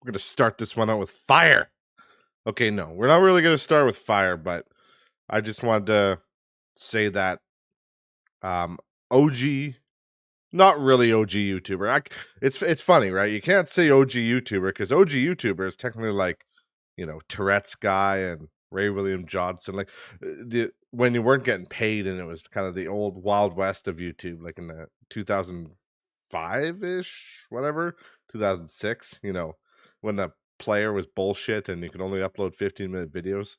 We're gonna start this one out with fire. Okay, no, we're not really gonna start with fire, but I just wanted to say that um OG, not really OG YouTuber. It's funny, right? You can't say OG YouTuber because OG YouTuber is technically like, Tourette's guy and Ray William Johnson, like the when you weren't getting paid and it was kind of the old Wild West of YouTube, like in the 2005 ish, whatever, 2006. When the player was bullshit and you could only upload 15-minute videos.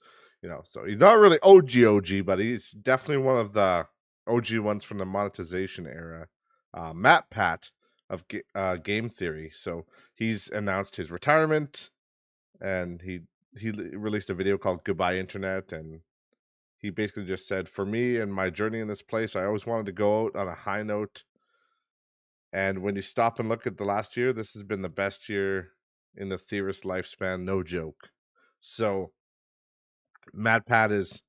So he's not really OG, but he's definitely one of the OG ones from the monetization era. MatPat of Game Theory. So he's announced his retirement, and he released a video called "Goodbye Internet," and he basically just said, "For me and my journey in this place, I always wanted to go out on a high note. And when you stop and look at the last year, this has been the best year in the theorist lifespan, no joke." So MatPat is.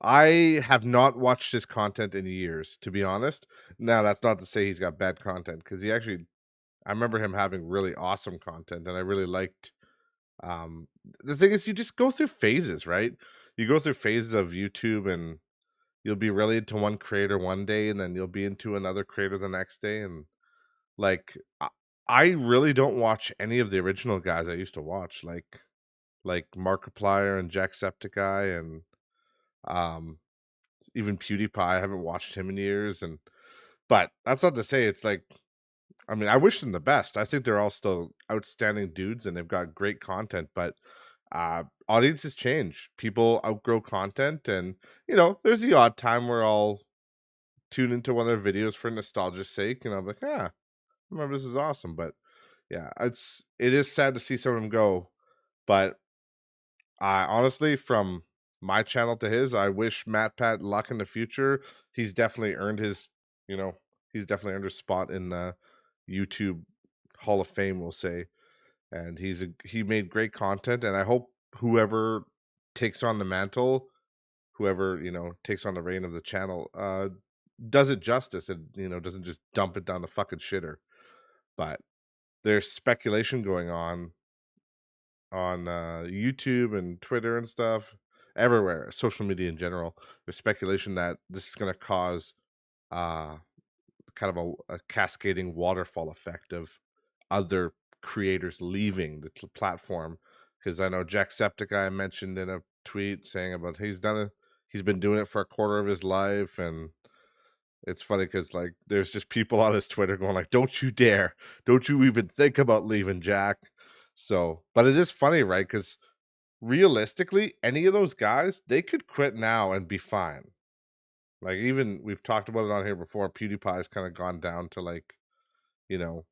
I have not watched his content in years, to be honest. Now, that's not to say he's got bad content, because I remember him having really awesome content, and I really liked. Um, the thing is, you just go through phases, right? You go through phases of YouTube, and you'll be really into one creator one day, and then you'll be into another creator the next day, and like I really don't watch any of the original guys I used to watch, like Markiplier and Jacksepticeye and um even PewDiePie. I haven't watched him in years, but that's not to say it's like, I mean, I wish them the best. I think they're all still outstanding dudes and they've got great content, but audiences change. People outgrow content, and there's the odd time where I'll tune into one of their videos for nostalgia's sake, and I'm like, I remember this is awesome. But yeah, it is sad to see some of them go. But I honestly, from my channel to his, I wish MatPat luck in the future. He's definitely earned his, you know, he's definitely earned his spot in the YouTube Hall of Fame, we'll say. And he made great content, and I hope whoever takes on the mantle, whoever takes on the reign of the channel, does it justice, and doesn't just dump it down the fucking shitter. But there's speculation going on YouTube and Twitter and stuff, everywhere, social media in general. There's speculation that this is going to cause uh, kind of a cascading waterfall effect of other creators leaving the platform. Because I know Jacksepticeye mentioned in a tweet saying about he's been doing it for a quarter of his life, and it's funny because like there's just people on his Twitter going like, "Don't you dare! Don't you even think about leaving, Jack." So, but it is funny, right? Because realistically, any of those guys, they could quit now and be fine. Like, even we've talked about it on here before. PewDiePie's kind of gone down to like, you know,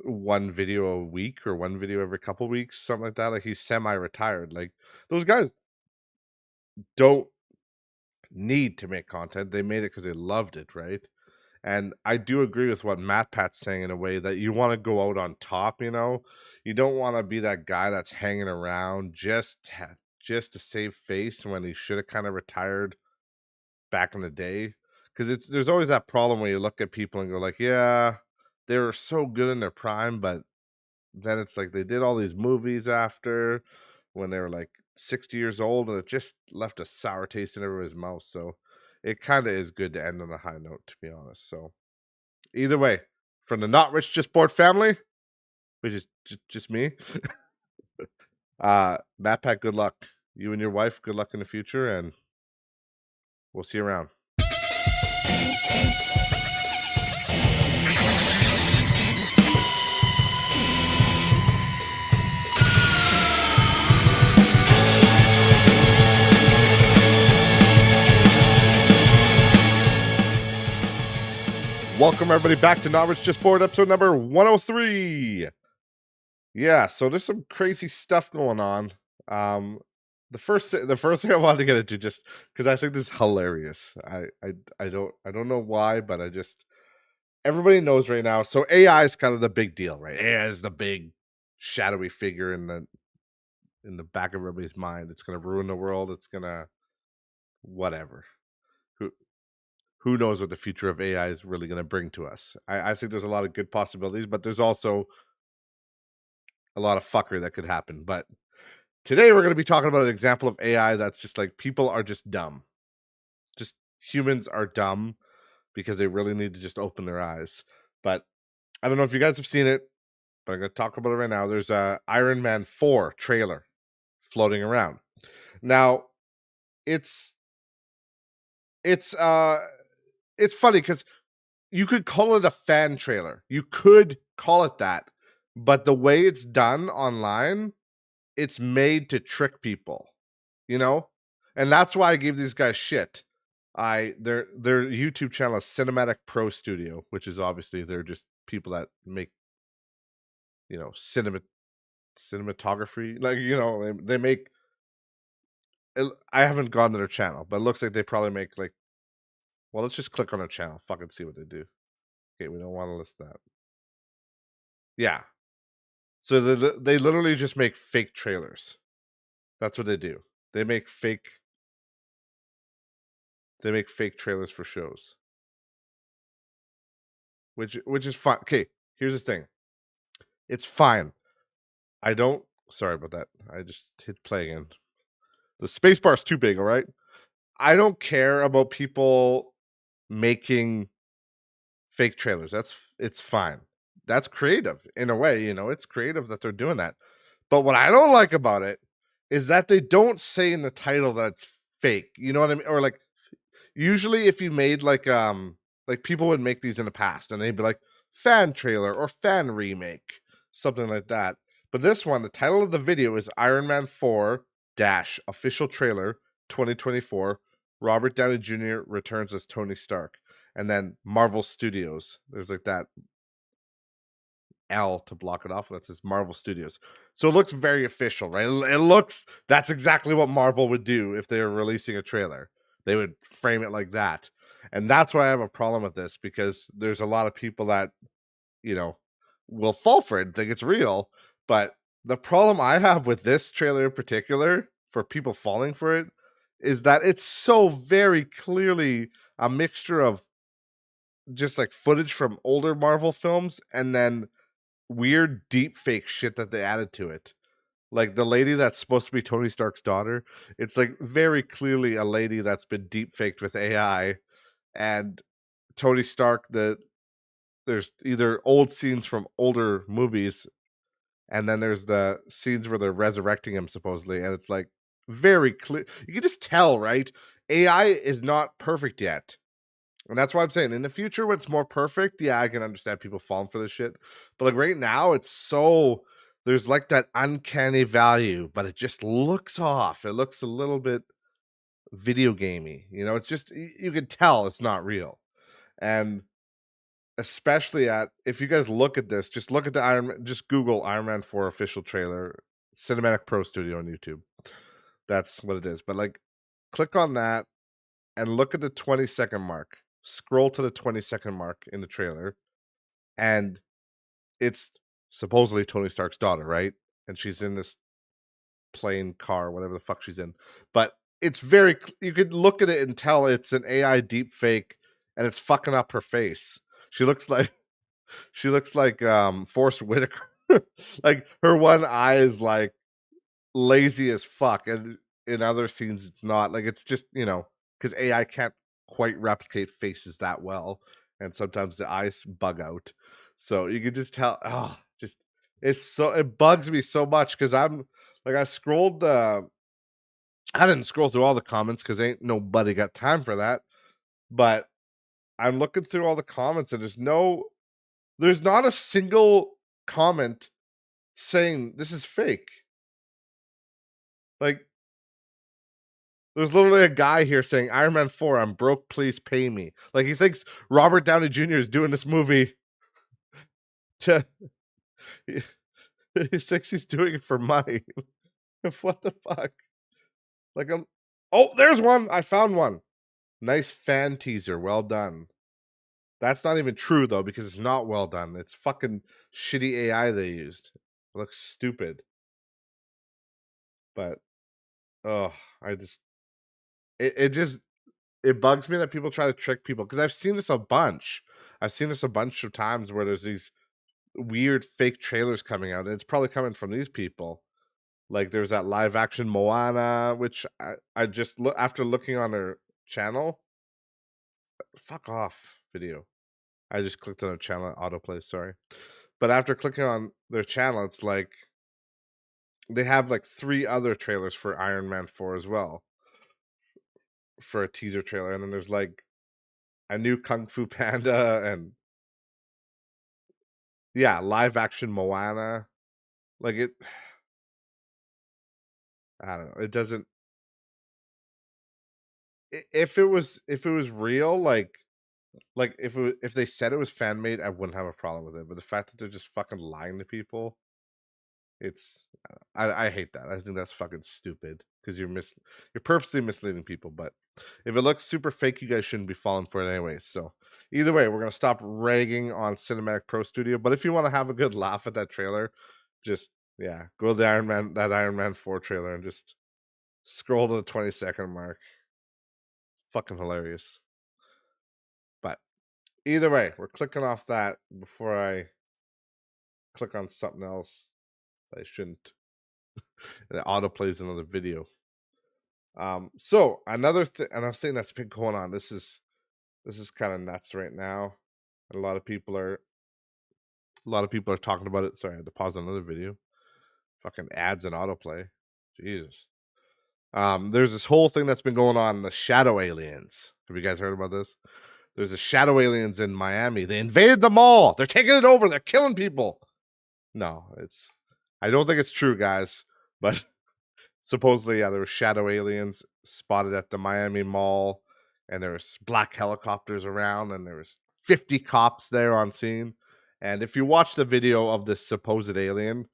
one video a week or one video every couple weeks, something like that. Like, he's semi-retired. Like, those guys don't need to make content. They made it because they loved it, right? And I do agree with what MatPat's saying in a way that you want to go out on top. You don't want to be that guy that's hanging around just to save face when he should have kind of retired back in the day. Because there's always that problem where you look at people and go like, yeah, they were so good in their prime, but then it's like they did all these movies after when they were like 60 years old, and it just left a sour taste in everybody's mouth. So it kind of is good to end on a high note, to be honest. So either way, from the Not Rich Just Bored family, which is just me, MatPat, good luck. You and your wife, good luck in the future, and we'll see you around. Welcome everybody back to Not Rich Just Bored, episode number 103. Yeah, so there's some crazy stuff going on. The first thing I wanted to get into, just because I think this is hilarious. I don't know why, but everybody knows right now. So AI is kind of the big deal, right? AI is the big shadowy figure in the back of everybody's mind. It's gonna ruin the world. It's gonna whatever. Who knows what the future of AI is really gonna bring to us? I think there's a lot of good possibilities, but there's also a lot of fuckery that could happen. But today we're going to be talking about an example of AI that's just like people are just dumb. Just humans are dumb because they really need to just open their eyes. But I don't know if you guys have seen it, but I'm going to talk about it right now. There's a Iron Man 4 trailer floating around. Now, it's it's uh it's funny cuz you could call it a fan trailer. You could call it that. But the way it's done online, it's made to trick people, you know? And that's why I gave these guys shit. Their YouTube channel is Cinematic Pro Studio, which is obviously they're just people that make, cinematography. Like, they make I haven't gone to their channel, but it looks like they probably make like, well, let's just click on their channel. Fucking see what they do. Okay, we don't want to list that. Yeah. So they literally just make fake trailers. That's what they do. They make fake trailers for shows. Which is fine. Okay, here's the thing. It's fine. I don't sorry about that. I just hit play again. The space bar's too big, all right? I don't care about people making fake trailers. It's fine. That's creative in a way, it's creative that they're doing that. But what I don't like about it is that they don't say in the title that it's fake. You know what I mean? Or like usually if you made like people would make these in the past and they'd be like fan trailer or fan remake, something like that. But this one, the title of the video is Iron Man 4 dash official trailer 2024. Robert Downey Jr. returns as Tony Stark. And then Marvel Studios. There's like that L to block it off. That says Marvel Studios. So it looks very official, right? It looks, that's exactly what Marvel would do if they were releasing a trailer. They would frame it like that. And that's why I have a problem with this, because there's a lot of people that, will fall for it and think it's real. But the problem I have with this trailer in particular, for people falling for it, is that it's so very clearly a mixture of just like footage from older Marvel films and then weird deep fake shit that they added to it. Like the lady that's supposed to be Tony Stark's daughter, it's like very clearly a lady that's been deep faked with AI. And Tony Stark, there's either old scenes from older movies, and then there's the scenes where they're resurrecting him supposedly, and it's like very clear. You can just tell, right? AI is not perfect yet. And that's why I'm saying in the future when it's more perfect, yeah, I can understand people falling for this shit. But like right now, it's so there's like that uncanny value, but it just looks off. It looks a little bit video gamey. It's just you can tell it's not real. And especially if you guys look at this, just look at just Google Iron Man 4 official trailer, Cinematic Pro Studio on YouTube. That's what it is. But like click on that and look at the 20-second mark. Scroll to the 20-second mark in the trailer, and it's supposedly Tony Stark's daughter, right? And she's in this plane car, whatever the fuck she's in. But it's very you could look at it and tell it's an AI deep fake, and it's fucking up her face. She looks like Forrest Whitaker. Like her one eye is like lazy as fuck, and in other scenes it's not. Like it's just because AI can't quite replicate faces that well, and sometimes the eyes bug out, so you can just tell. Oh, just it bugs me so much because I'm like I didn't scroll through all the comments because ain't nobody got time for that, but I'm looking through all the comments and there's not a single comment saying this is fake. Like, there's literally a guy here saying, Iron Man 4, I'm broke, please pay me. Like, he thinks Robert Downey Jr. is doing this movie to. He thinks he's doing it for money. What the fuck? Like, oh, there's one. I found one. Nice fan teaser. Well done. That's not even true, though, because it's not well done. It's fucking shitty AI they used. It looks stupid. But, oh, it bugs me that people try to trick people, because I've seen this a bunch. I've seen this a bunch of times where there's these weird fake trailers coming out, and it's probably coming from these people. Like there's that live action Moana, which I just look after looking on their channel. Fuck off video. I just clicked on a channel autoplay, sorry. But after clicking on their channel, it's like they have like 3 other trailers for Iron Man 4 as well, for a teaser trailer. And then there's like a new Kung Fu Panda and yeah, live action Moana. Like it I don't know. It doesn't if it was real, like if they said it was fan made, I wouldn't have a problem with it. But the fact that they're just fucking lying to people, it's I hate that. I think that's fucking stupid because you're purposely misleading people. But if it looks super fake, you guys shouldn't be falling for it anyway. So either way, we're gonna stop ragging on Cinematic Pro Studio. But if you want to have a good laugh at that trailer, just yeah, go to the Iron Man 4 trailer and just scroll to the 20-second mark. Fucking hilarious. But either way, we're clicking off that before I click on something else. I shouldn't. And it auto plays another video. So another thing that's been going on. This is kind of nuts right now. And a lot of people are talking about it. Sorry, I had to pause another video. Fucking ads and autoplay. Jesus. There's this whole thing that's been going on, the shadow aliens. Have you guys heard about this? There's a shadow aliens in Miami. They invaded the mall. They're taking it over. They're killing people. No, I don't think it's true, guys. But supposedly, yeah, there were shadow aliens spotted at the Miami Mall, and there was black helicopters around, and there was 50 cops there on scene. And if you watch the video of this supposed alien,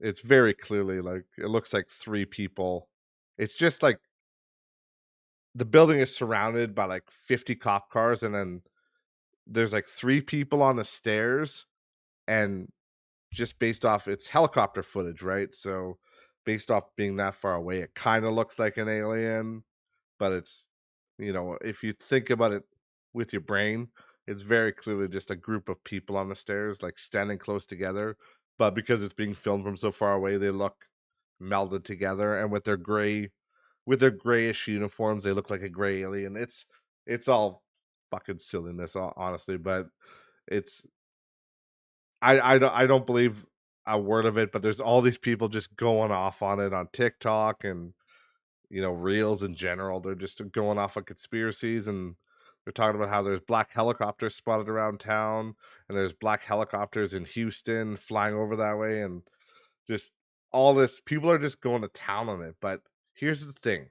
it's very clearly like it looks like 3 people. It's just like the building is surrounded by like 50 cop cars, and then there's like 3 people on the stairs, and just based off its helicopter footage, right? So based off being that far away, it kind of looks like an alien, but it's if you think about it with your brain, it's very clearly just a group of people on the stairs, like standing close together. But because it's being filmed from so far away, they look melded together, and with their grayish uniforms, they look like a gray alien. It's all fucking silliness, honestly, but it's I don't believe a word of it, but there's all these people just going off on it on TikTok and reels in general. They're just going off on conspiracies, and they're talking about how there's black helicopters spotted around town, and there's black helicopters in Houston flying over that way, and just all this. People are just going to town on it. But here's the thing.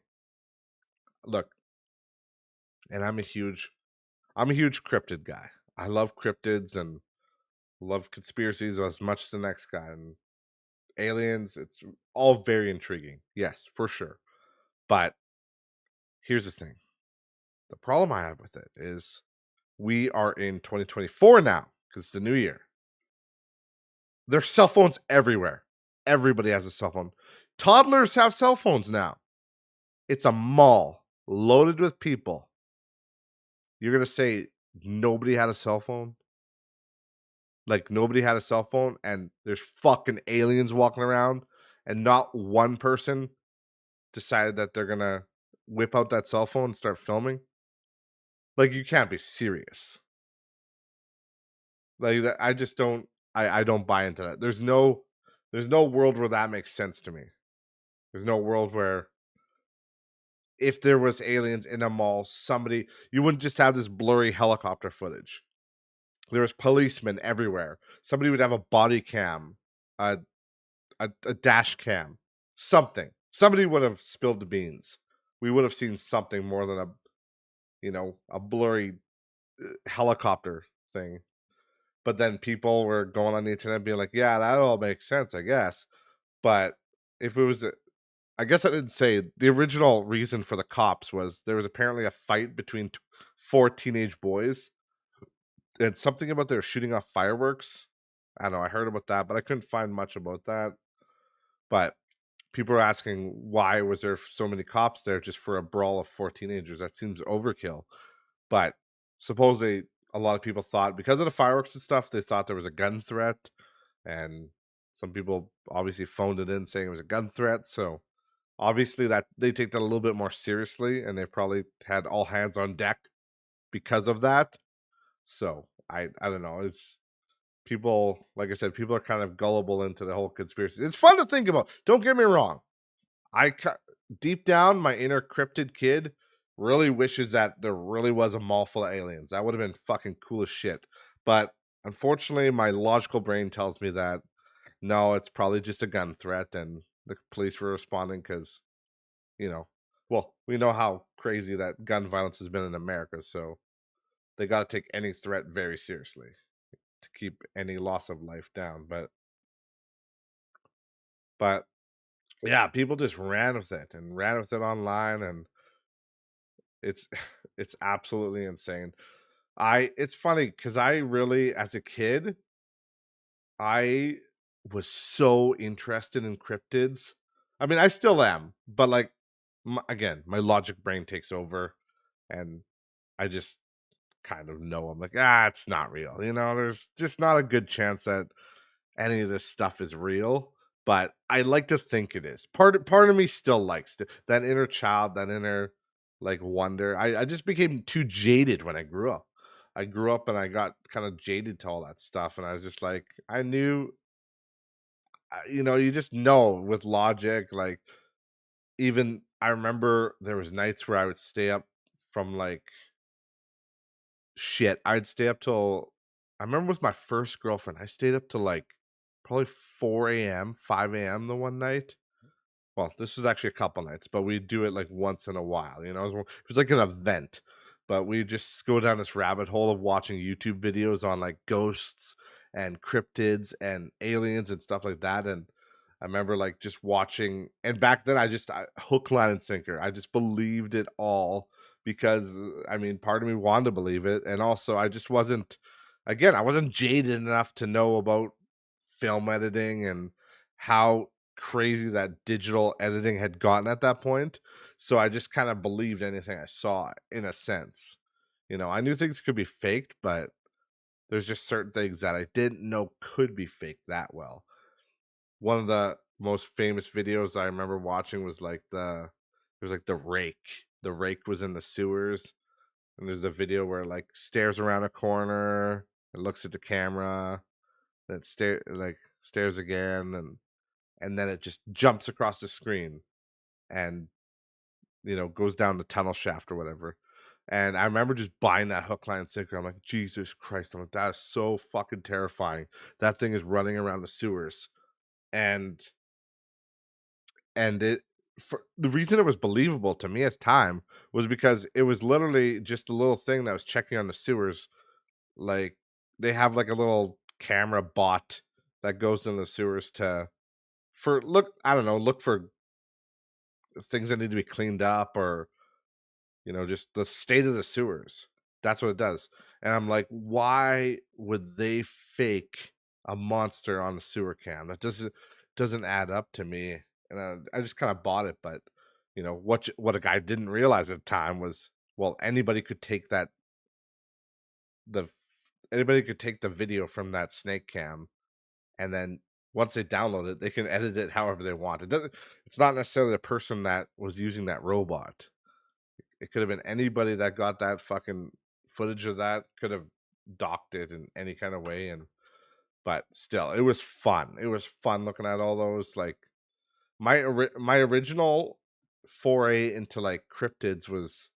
Look, and I'm a huge cryptid guy. I love cryptids and love conspiracies as much as the next guy. And aliens, it's all very intriguing. Yes, for sure. But here's the thing. The problem I have with it is we are in 2024 now because it's the new year. There's cell phones everywhere. Everybody has a cell phone. Toddlers have cell phones now. It's a mall loaded with people. You're going to say nobody had a cell phone? Like nobody had a cell phone and there's fucking aliens walking around and not one person decided that they're going to whip out that cell phone and start filming? Like you can't be serious. Like that, I just don't. I don't buy into that. There's no world where that makes sense to me. There's no world where if there was aliens in a mall, you wouldn't just have this blurry helicopter footage. There was policemen everywhere. Somebody would have a body cam, a dash cam, something. Somebody would have spilled the beans. We would have seen something more than a blurry helicopter thing. But then people were going on the internet being like, yeah, that all makes sense, I guess. But if it was, I guess I didn't say the original reason for the cops was there was apparently a fight between 4 teenage boys and something about they were shooting off fireworks. I don't know. I heard about that, but I couldn't find much about that. But people are asking why was there so many cops there just for a brawl of 4 teenagers? That seems overkill. But supposedly a lot of people thought because of the fireworks and stuff, they thought there was a gun threat, and some people obviously phoned it in saying it was a gun threat. So obviously that they take that a little bit more seriously, and they've probably had all hands on deck because of that. So I don't know. It's people, like I said, people are kind of gullible into the whole conspiracy. It's fun to think about. Don't get me wrong. Deep down, my inner cryptid kid really wishes that there really was a mall full of aliens. That would have been fucking cool as shit. But unfortunately, my logical brain tells me that no, it's probably just a gun threat, and the police were responding because, you know, well, we know how crazy that gun violence has been in America, so they got to take any threat very seriously to keep any loss of life down. But yeah, people just ran with it and ran with it online, and it's it's absolutely insane. It's funny because I really, as a kid, I was so interested in cryptids. I mean, I still am, but like, again, my logic brain takes over, and I just kind of know I'm like, it's not real. There's just not a good chance that any of this stuff is real. But I like to think it is. Part of me still likes that inner child, that inner like wonder. I just became too jaded when I grew up. I grew up and I got kind of jaded to all that stuff, and I was just like, I knew, you just know with logic. Like, even I remember there was nights where I would stay up from like shit. I'd stay up till I remember with my first girlfriend, I stayed up till like probably 4 a.m., 5 a.m. the one night. Well, this was actually a couple nights, but we'd do it like once in a while. It was like an event, but we just go down this rabbit hole of watching YouTube videos on like ghosts and cryptids and aliens and stuff like that. And I remember like just watching, and back then hook, line, and sinker. I just believed it all because I mean, part of me wanted to believe it, and also I just wasn't. Again, I wasn't jaded enough to know about film editing and how crazy that digital editing had gotten at that point. So I just kind of believed anything I saw in a sense. I knew things could be faked, but there's just certain things that I didn't know could be faked that well. One of the most famous videos I remember watching was like the rake. The rake was in the sewers, and there's a video where it, like, stares around a corner, it looks at the camera, then stares again, and then it just jumps across the screen and goes down the tunnel shaft or whatever. And I remember just buying that hook, line, and sinker. I'm like, Jesus Christ! I'm like, that is so fucking terrifying. That thing is running around the sewers, and it for the reason it was believable to me at the time was because it was literally just a little thing that was checking on the sewers. Like, they have like a little camera bot that goes in the sewers to for look I don't know, look for things that need to be cleaned up, or just the state of the sewers. That's what it does. And I'm like, why would they fake a monster on the sewer cam? That doesn't add up to me. And I just kind of bought it. But what a guy didn't realize at the time was, well, the anybody could take the video from that snake cam, and then once they download it, they can edit it however they want. It's not necessarily the person that was using that robot. It could have been anybody that got that fucking footage of that, could have docked it in any kind of way. But still, it was fun. It was fun looking at all those. Like, my original foray into like cryptids was,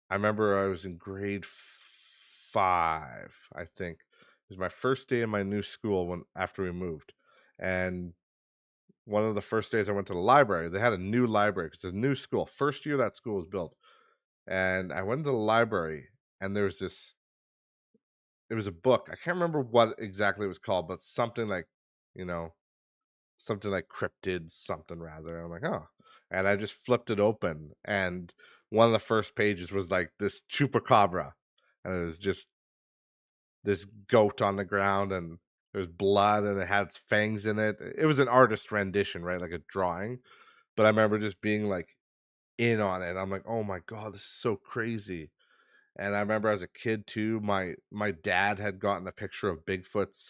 I remember I was in grade 5, I think. It was my first day in my new school after we moved. And one of the first days I went to the library, they had a new library because it's a new school. First year that school was built. And I went to the library, and there was it was a book. I can't remember what exactly it was called, but you know, something like cryptids, something rather. I'm like, oh. And I just flipped it open, and one of the first pages was like this chupacabra. And it was just this goat on the ground, and there's blood, and it had fangs in it. It was an artist rendition, right? Like a drawing. But I remember just being like in on it. I'm like, oh my God, this is so crazy. And I remember as a kid too, my dad had gotten a picture of Bigfoot's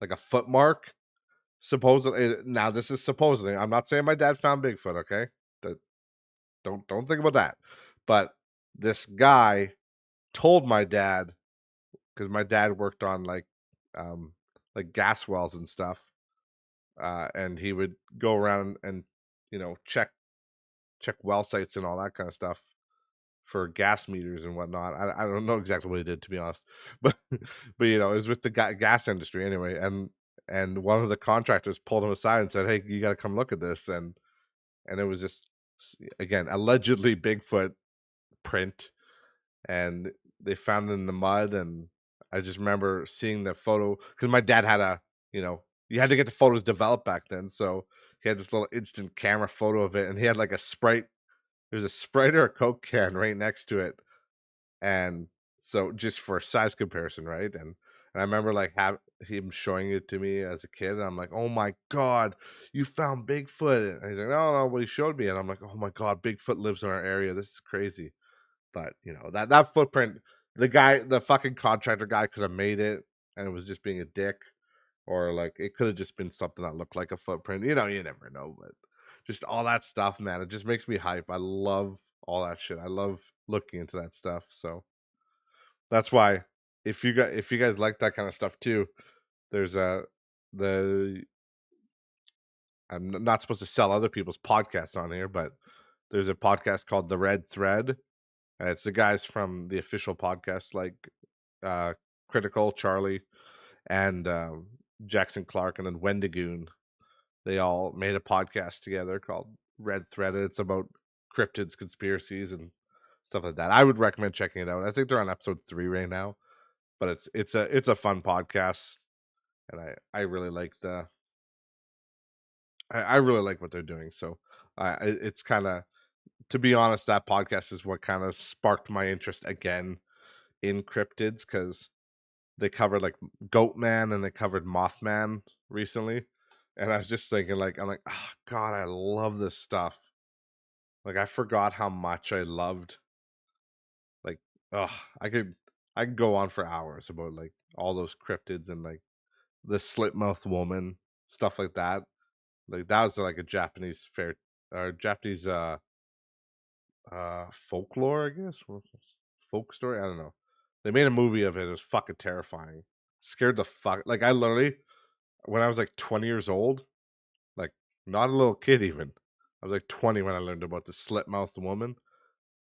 like a foot mark. Supposedly, now this is supposedly. I'm not saying my dad found Bigfoot. Okay, That- don't think about that. But this guy told my dad, because my dad worked on um gas wells and stuff, and he would go around and check well sites and all that kind of stuff for gas meters and whatnot. I don't know exactly what he did, to be honest, but it was with the gas industry anyway. And one of the contractors pulled him aside and said, "Hey, you got to come look at this." And it was just, again, allegedly Bigfoot print, and they found it in the mud. And I just remember seeing the photo, because my dad had you had to get the photos developed back then, so he had this little instant camera photo of it, and he had like a Sprite. There's a Sprite or a Coke can right next to it, and so just for size comparison, right? And I remember like have him showing it to me as a kid, and I'm like, "Oh my god, you found Bigfoot!" And he's like, "No, no, what he showed me," and I'm like, "Oh my god, Bigfoot lives in our area. This is crazy." But that footprint, the fucking contractor guy could have made it, and it was just being a dick, or like it could have just been something that looked like a footprint. You never know, but just all that stuff, man, it just makes me hype. I love all that shit. I love looking into that stuff. So that's why, if you guys like that kind of stuff too, there's the I'm not supposed to sell other people's podcasts on here, but there's a podcast called The Red Thread, and it's the guys from the official podcast, like uh Critical Charlie and Jackson Clark and then Wendigoon. They all made a podcast together called Red Thread. It's about cryptids, conspiracies, and stuff like that. I would recommend checking it out. I think they're on episode 3 right now, but it's a fun podcast, and I really like I really like what they're doing. So it's kind of, to be honest, that podcast is what kind of sparked my interest again in cryptids, because they covered like Goat Man and they covered Mothman recently. And I was just thinking, like, I'm like, oh god, I love this stuff. Like, I forgot how much I loved, like, oh, I could go on for hours about like all those cryptids and like the slit mouth woman, stuff like that. Like that was like a Japanese fair or Japanese folklore, I guess. Folk story. I don't know. They made a movie of it. It was fucking terrifying. Scared the fuck. Like I literally, when I was like 20 years old, like not a little kid even. I was like 20 when I learned about the slit mouthed woman,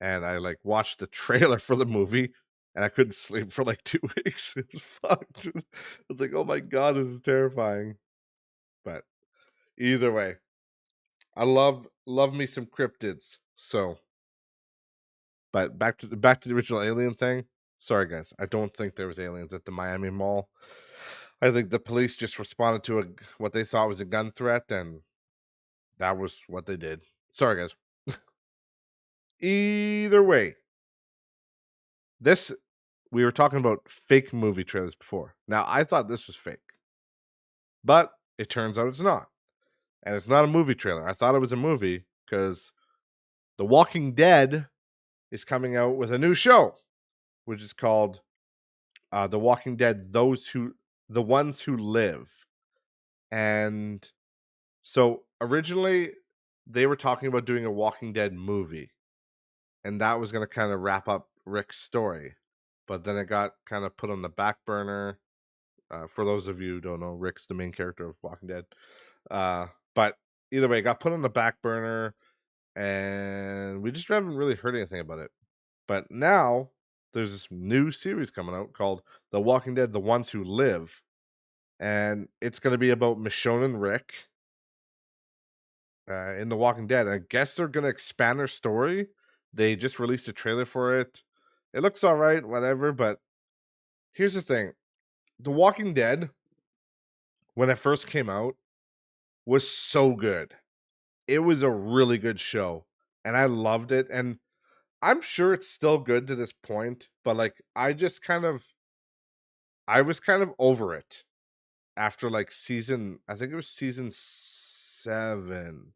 and I like watched the trailer for the movie, and I couldn't sleep for like 2 weeks. It was fucked. I was like, oh my god, this is terrifying. But either way, I love me some cryptids. So, but back to the original alien thing. Sorry guys, I don't think there was aliens at the Miami Mall. I think the police just responded to what they thought was a gun threat, and that was what they did. Sorry guys. Either way, this we were talking about fake movie trailers before. Now I thought this was fake, but it turns out it's not, and it's not a movie trailer. I thought it was a movie because The Walking Dead is coming out with a new show, which is called The Walking Dead: The Ones Who Live. And so originally they were talking about doing a Walking Dead movie, and that was going to kind of wrap up Rick's story. But then it got kind of put on the back burner. For those of you who don't know, Rick's the main character of Walking Dead. But either way, it got put on the back burner, and we just haven't really heard anything about it. But now there's this new series coming out called The Walking Dead: The Ones Who Live, and it's going to be about Michonne and Rick in The Walking Dead. And I guess they're going to expand their story. They just released a trailer for it. It looks all right, whatever. But here's the thing: The Walking Dead, when it first came out, was so good. It was a really good show, and I loved it. And I'm sure it's still good to this point, but like I was kind of over it after like I think it was season 7.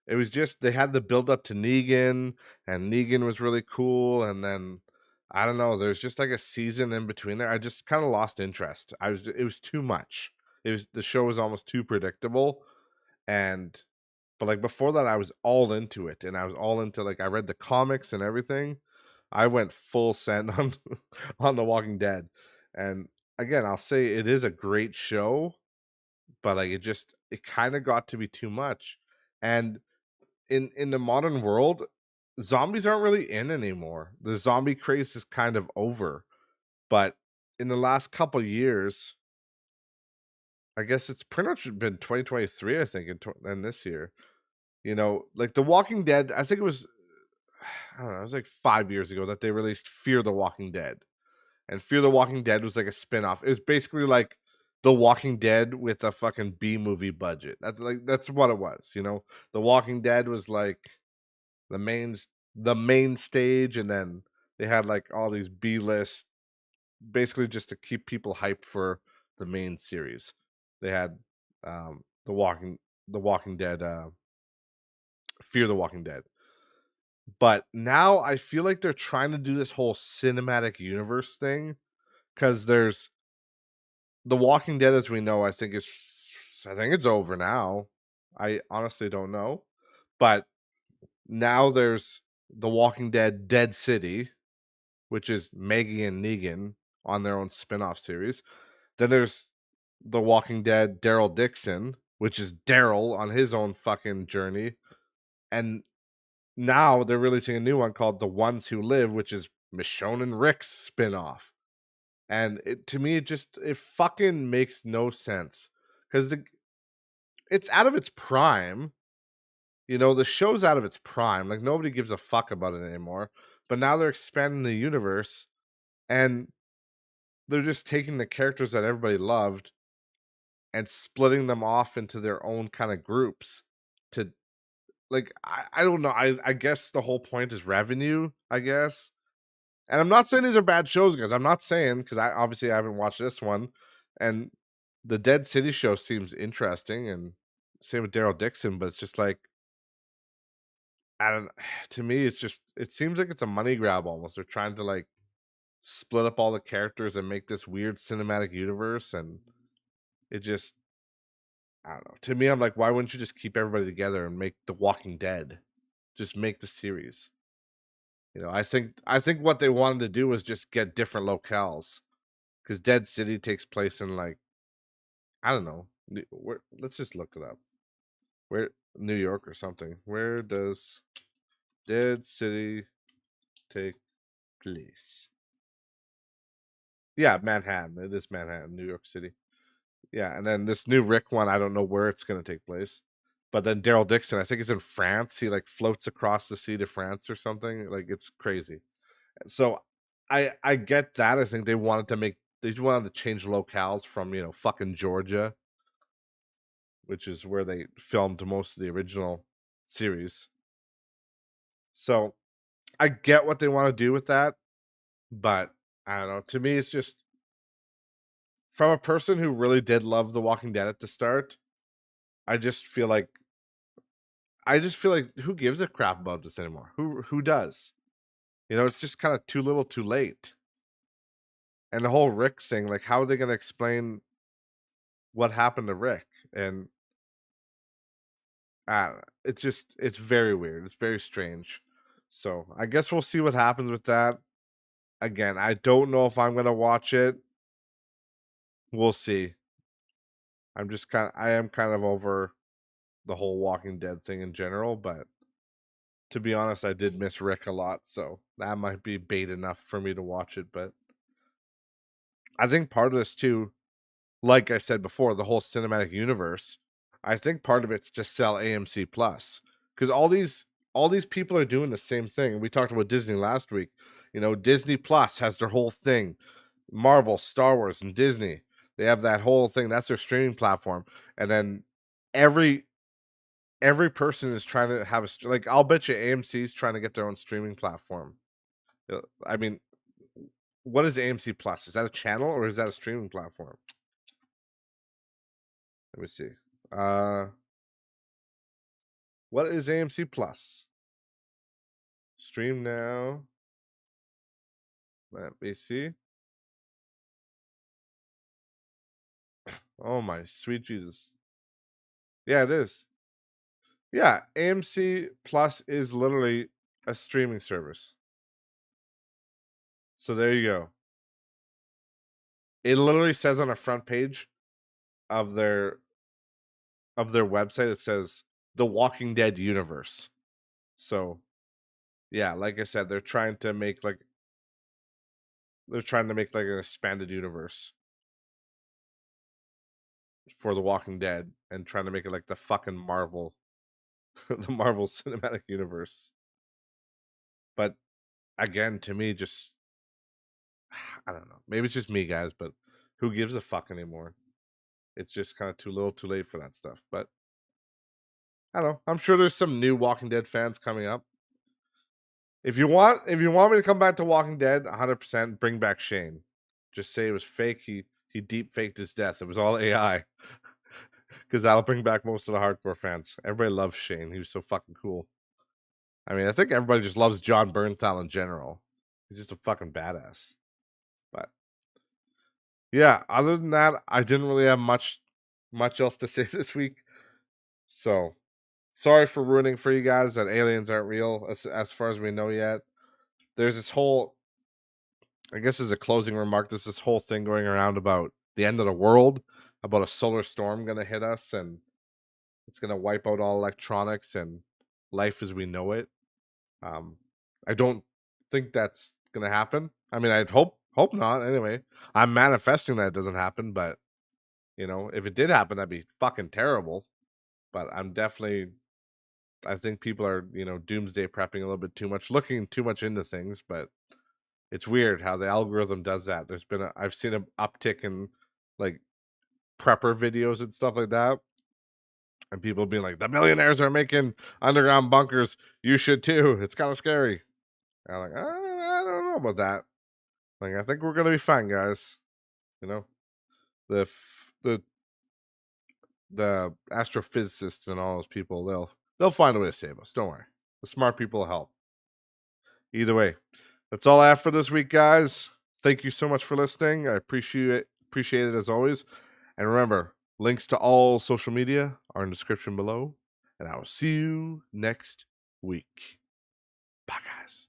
It was just they had the build up to Negan, and Negan was really cool, and then I don't know. There's just like a season in between there. I just kind of lost interest. It was too much. The show was almost too predictable, and but like before that, I was all into it, and I was all into like I read the comics and everything. I went full send on on The Walking Dead, and again, I'll say it is a great show, but like it kind of got to be too much, and in the modern world, zombies aren't really in anymore. The zombie craze is kind of over. But in the last couple years, I guess it's pretty much been 2023, I think, and this year. You know, like The Walking Dead, I think it was I don't know, it was like 5 years ago that they released Fear the Walking Dead. And Fear the Walking Dead was like a spin-off. It was basically like The Walking Dead with a fucking B movie budget. That's what it was, you know. The Walking Dead was like the main the main stage, and then they had like all these B-list, basically just to keep people hyped for the main series. They had um the Walking Dead, Fear the Walking Dead. But now I feel like they're trying to do this whole cinematic universe thing, because there's The Walking Dead as we know, I think it's over now. I honestly don't know. But now there's The Walking Dead Dead City, which is Maggie and Negan on their own spin-off series. Then there's The Walking Dead Daryl Dixon, which is Daryl on his own fucking journey. And now they're releasing a new one called The Ones Who Live, which is Michonne and Rick's spin-off. And to me, it fucking makes no sense. Because it's out of its prime. You know, the show's out of its prime. Like nobody gives a fuck about it anymore. But now they're expanding the universe, and they're just taking the characters that everybody loved and splitting them off into their own kind of groups to like I don't know. I guess the whole point is revenue, I guess. And I'm not saying these are bad shows, guys. I'm not saying, because I haven't watched this one. And the Dead City show seems interesting, and same with Daryl Dixon, but it's just like I don't to me it seems like it's a money grab almost. They're trying to like split up all the characters and make this weird cinematic universe, and it just I don't know. To me, I'm like, why wouldn't you just keep everybody together and make The Walking Dead? Just make the series. You know, I think what they wanted to do was just get different locales, because Dead City takes place in like I don't know. Let's just look it up. Where New York or something. Where does Dead City take place? Yeah, Manhattan. It is Manhattan, New York City. Yeah, and then this new Rick one, I don't know where it's going to take place. But then Daryl Dixon, I think is in France. He like floats across the sea to France or something. Like it's crazy. So I get that. I think they just wanted to change locales from, you know, fucking Georgia, which is where they filmed most of the original series. So I get what they want to do with that, but I don't know. To me, it's just from a person who really did love The Walking Dead at the start. I just feel like who gives a crap about this anymore? Who does? You know, it's just kind of too little, too late. And the whole Rick thing, like, how are they going to explain what happened to Rick? And it's very weird. It's very strange. So I guess we'll see what happens with that. Again, I don't know if I'm gonna watch it. We'll see. I am kind of over the whole Walking Dead thing in general, but to be honest, I did miss Rick a lot, so that might be bait enough for me to watch it. But I think part of this too, like I said before, the whole cinematic universe, I think part of it's to sell AMC Plus, because all these people are doing the same thing. We talked about Disney last week. You know, Disney Plus has their whole thing. Marvel, Star Wars, and Disney. They have that whole thing. That's their streaming platform. And then every person is trying to have like I'll bet you AMC's trying to get their own streaming platform. I mean, what is AMC Plus? Is that a channel or is that a streaming platform? Let me see. Uh what is AMC Plus? Stream now. Let me see. Oh my sweet Jesus. Yeah, it is. Yeah, AMC Plus is literally a streaming service. So there you go. It literally says on the front page of their website, it says The Walking Dead universe. So yeah, like I said, they're trying to make like an expanded universe for The Walking Dead and trying to make it like the fucking Marvel the Marvel Cinematic Universe. But again, to me, just I don't know. Maybe it's just me, guys, but who gives a fuck anymore? It's just kind of too little, too late for that stuff. But I don't know. I'm sure there's some new Walking Dead fans coming up. If you want me to come back to Walking Dead, 100% bring back Shane. Just say it was fake. He deep faked his death. It was all AI. Because that'll bring back most of the hardcore fans. Everybody loves Shane. He was so fucking cool. I mean, I think everybody just loves John Bernthal in general. He's just a fucking badass. But yeah, other than that, I didn't really have much else to say this week. So sorry for ruining for you guys that aliens aren't real as far as we know yet. There's this whole, I guess as a closing remark, there's this whole thing going around about the end of the world, about a solar storm gonna hit us and it's gonna wipe out all electronics and life as we know it. I don't think that's gonna happen. I mean, I'd hope not. Anyway, I'm manifesting that it doesn't happen, but you know, if it did happen, that'd be fucking terrible. But I think people are, doomsday prepping a little bit too much, looking too much into things. But it's weird how the algorithm does that. I've seen an uptick in like prepper videos and stuff like that. And people being like, the millionaires are making underground bunkers. You should too. It's kind of scary. And I'm like, I don't know about that. Like, I think we're gonna be fine, guys. You know, the the astrophysicists and all those people, they'll find a way to save us. Don't worry. The smart people will help. Either way, that's all I have for this week, guys. Thank you so much for listening. I appreciate it as always. And remember, links to all social media are in the description below. And I will see you next week. Bye, guys.